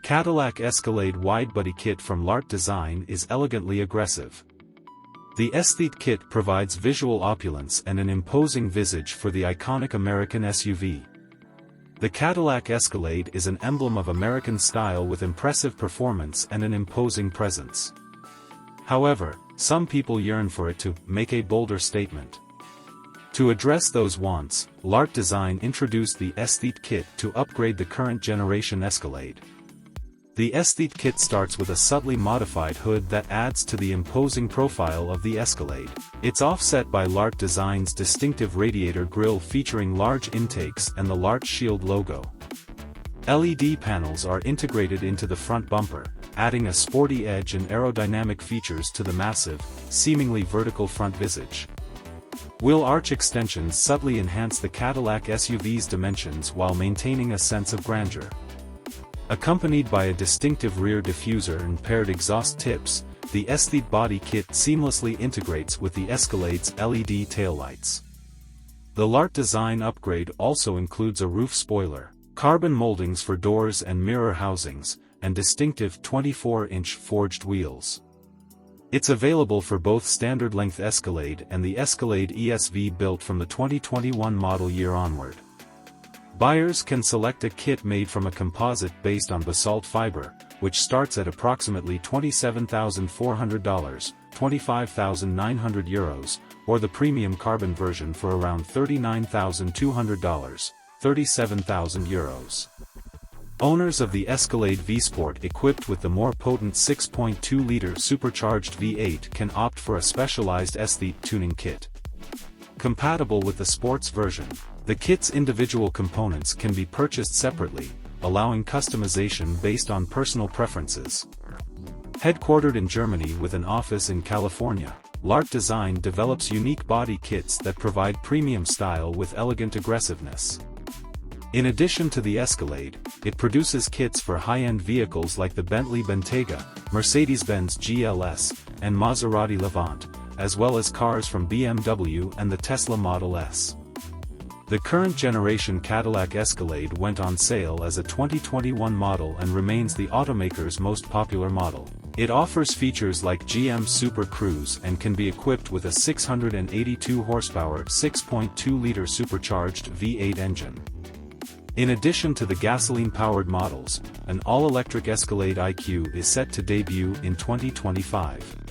Cadillac Escalade Widebody kit from Larte Design is elegantly aggressive. The Esthete kit provides visual opulence and an imposing visage for the iconic American SUV. The Cadillac Escalade is an emblem of American style with impressive performance and an imposing presence. However, some people yearn for it to make a bolder statement. To address those wants, Larte Design introduced the Esthete kit to upgrade the current generation Escalade. The Esthete kit starts with a subtly modified hood that adds to the imposing profile of the Escalade. It's offset by Larte Design's distinctive radiator grille featuring large intakes and the Larte Shield logo. LED panels are integrated into the front bumper, adding a sporty edge and aerodynamic features to the massive, seemingly vertical front visage. Wheel arch extensions subtly enhance the Cadillac SUV's dimensions while maintaining a sense of grandeur. Accompanied by a distinctive rear diffuser and paired exhaust tips, the Esthete body kit seamlessly integrates with the Escalade's LED taillights. The Larte Design upgrade also includes a roof spoiler, carbon moldings for doors and mirror housings, and distinctive 24-inch forged wheels. It's available for both standard-length Escalade and the Escalade ESV built from the 2021 model year onward. Buyers can select a kit made from a composite based on basalt fiber, which starts at approximately $27,400, €25,900, or the premium carbon version for around $39,200, €37,000. Owners of the Escalade V Sport equipped with the more potent 6.2-liter supercharged V8 can opt for a specialized Esthete tuning kit. Compatible with the Sports version, the kit's individual components can be purchased separately, allowing customization based on personal preferences. Headquartered in Germany with an office in California, Larte Design develops unique body kits that provide premium style with elegant aggressiveness. In addition to the Escalade, it produces kits for high-end vehicles like the Bentley Bentayga, Mercedes-Benz GLS, and Maserati Levante, as well as cars from BMW and the Tesla Model S. The current generation Cadillac Escalade went on sale as a 2021 model and remains the automaker's most popular model. It offers features like GM's Super Cruise and can be equipped with a 682 horsepower 6.2-liter supercharged V8 engine. In addition to the gasoline-powered models, an all-electric Escalade IQ is set to debut in 2025.